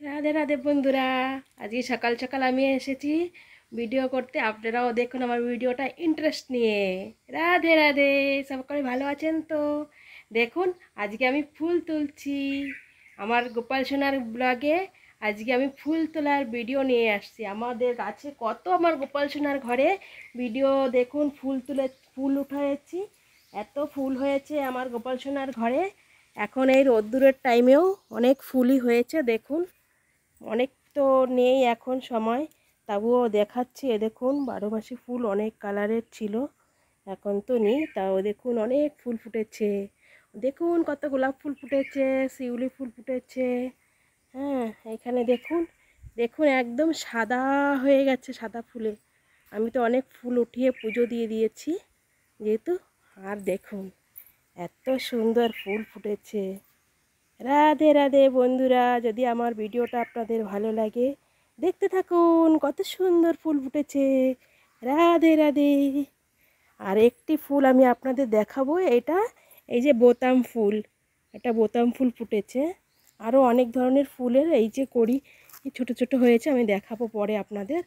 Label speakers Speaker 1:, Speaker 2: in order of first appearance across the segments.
Speaker 1: রাধে রাধে বন্ধুরা, আজকে সকাল সকাল আমি এসেছি ভিডিও করতে। আপনারাও দেখুন আমার ভিডিওটা ইন্টারেস্ট নিয়ে। রাধে রাধে, সকলে ভালো আছেন তো? দেখুন, আজকে আমি ফুল তুলছি আমার গোপাল সোনার ব্লগে। আজকে আমি ফুল তোলার ভিডিও নিয়ে আসছি। আমাদের গাছে কত আমার গোপাল সোনার ঘরে ভিডিও দেখুন, ফুল উঠাচ্ছি। এত ফুল হয়েছে আমার গোপাল সোনার ঘরে। এখন এই রোদ্দুরের টাইমেও অনেক ফুলই হয়েছে। দেখুন, অনেক তো নেই এখন সময়, তবুও দেখাচ্ছি। এ দেখুন, 12 মাসি ফুল অনেক কালারের ছিল, এখন তো নেই। তাও দেখুন অনেক ফুল ফুটেছে। দেখুন কত গোলাপ ফুল ফুটেছে, শিউলি ফুল ফুটেছে। হ্যাঁ, এখানে দেখুন দেখুন একদম সাদা হয়ে গেছে, সাদা ফুলে। আমি তো অনেক ফুল উঠিয়ে পুজো দিয়ে দিয়েছি যেহেতু। আর দেখুন এত সুন্দর ফুল ফুটেছে। রাধে রাধে বন্ধুরা, যদি আমার ভিডিওটা আপনাদের ভালো লাগে দেখতে থাকুন। কত সুন্দর ফুল ফুটেছে। রাধে রাধে। আর একটি ফুল আমি আপনাদের দেখাবো, এটা এই যে বোতাম ফুল। এটা বোতাম ফুল ফুটেছে। আরও অনেক ধরনের ফুলের এই যে কড়ি ছোট ছোট হয়েছে, আমি দেখাবো পরে আপনাদের।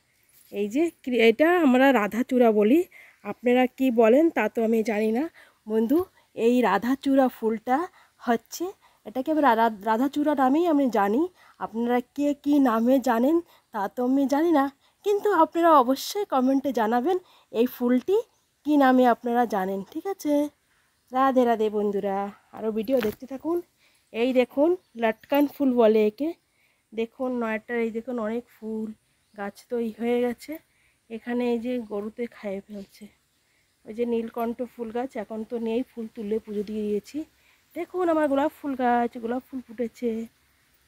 Speaker 1: এই যে এটা আমরা রাধাচূড়া বলি, আপনারা কি বলেন তা তো আমি জানি না বন্ধু। এই রাধাচূড়া ফুলটা হচ্ছে, এটাকে আমি রাধাচূড়া নামেই আমি জানি। আপনারা কে কী নামে জানেন তা তো আমি জানি না, কিন্তু আপনারা অবশ্যই কমেন্টে জানাবেন এই ফুলটি কী নামে আপনারা জানেন। ঠিক আছে? রাধে রাধে বন্ধুরা, আরও ভিডিও দেখতে থাকুন। এই দেখুন, লটকান ফুল বলে একে। দেখুন নয়টা, এই দেখুন অনেক ফুল, গাছ তো হয়ে গেছে। এখানে এই যে গরুতে খাইয়ে ফেলছে। ওই যে নীলকণ্ঠ ফুল গাছ এখন তো নেই, ফুল তুলে পুজো দিয়ে দিয়েছি। দেখুন আমার গোলাপ ফুল গাছ, গোলাপ ফুল ফুটেছে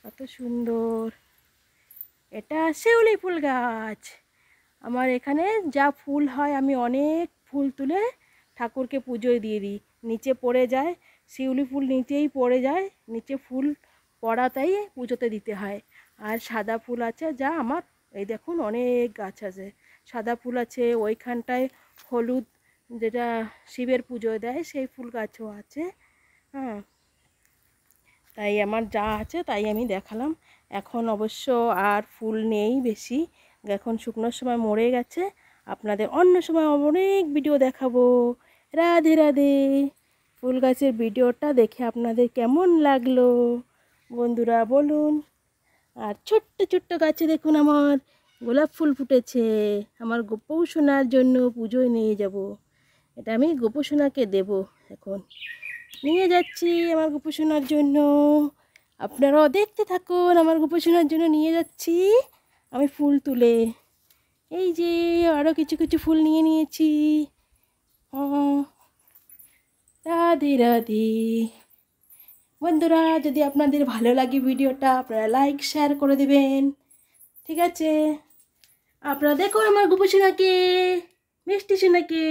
Speaker 1: কত সুন্দর। এটা শিউলি ফুল গাছ। আমার এখানে যা ফুল হয় আমি অনেক ফুল তুলে ঠাকুরকে পুজোয় দিয়ে দিই। নিচে পড়ে যায়, শিউলি ফুল নিচেই পড়ে যায়, নিচে ফুল পড়াতেই পুজোতে দিতে হয়। আর সাদা ফুল আছে যা আমার, এই দেখুন অনেক গাছ আছে। সাদা ফুল আছে ওইখানটায়, হলুদ যেটা শিবের পুজোয় দেয় সেই ফুল গাছও আছে। হ্যাঁ, তাই আমার যা আছে তাই আমি দেখালাম। এখন অবশ্য আর ফুল নেই বেশি, এখন শুকনোর সময় মরে গেছে। আপনাদের অন্য সময় অনেক ভিডিও দেখাবো। রাধে রাধে। ফুল গাছের ভিডিওটা দেখে আপনাদের কেমন লাগলো বন্ধুরা বলুন। আর ছোট্ট ছোট্ট গাছে দেখুন আমার গোলাপ ফুল ফুটেছে। আমার গোপৌষণার জন্য পুজোয় নিয়ে যাব। এটা আমি গোপৌষণাকে দেব। এখন নিয়ে যাচ্ছি আমার গোপৌষণার জন্য। আপনারাও দেখতে থাকুন, আমার গোপৌষণার জন্য নিয়ে যাচ্ছি আমি ফুল তুলে। এই যে আরও কিছু কিছু ফুল নিয়ে নিয়েছি। রাধে রাধে বন্ধুরা, যদি আপনাদের ভালো লাগে ভিডিওটা আপনারা লাইক শেয়ার করে দেবেন। ঠিক আছে? আপনারা দেখুন আমার গোপৌষণাকে, মিষ্টি সোনাকে,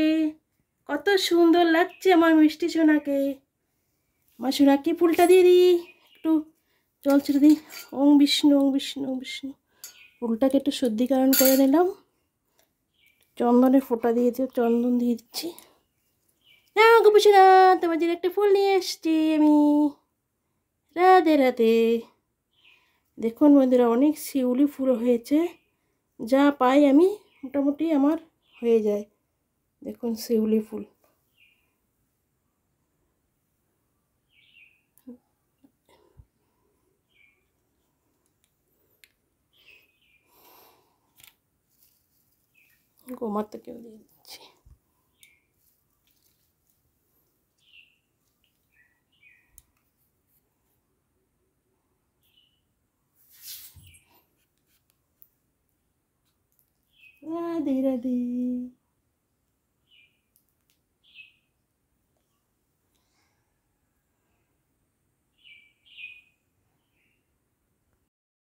Speaker 1: কত সুন্দর লাগছে আমার মিষ্টি সোনাকে। আমার সোনাকে ফুলটা দিয়ে দিই, একটু জল ছেড়ে দিই। ওং বিষ্ণু ওং বিষ্ণু ওং বিষ্ণু। ফুলটাকে একটু শুদ্ধিকরণ করে নিলাম, চন্দনের ফোঁটা দিয়ে চন্দন দিয়ে দিচ্ছি। হ্যাঁ গোপৌষণা, তোমার জন্য একটা ফুল নিয়ে এসছি আমি। রাধে রাধে। দেখুন বন্ধুরা, অনেক শিউলি ফুল হয়েছে, যা পাই আমি মোটামুটি আমার হয়ে যায়। দেখুন শিউলি ফুল। গোমাতাকেও দিয়ে দিচ্ছি। রাধে রাধে।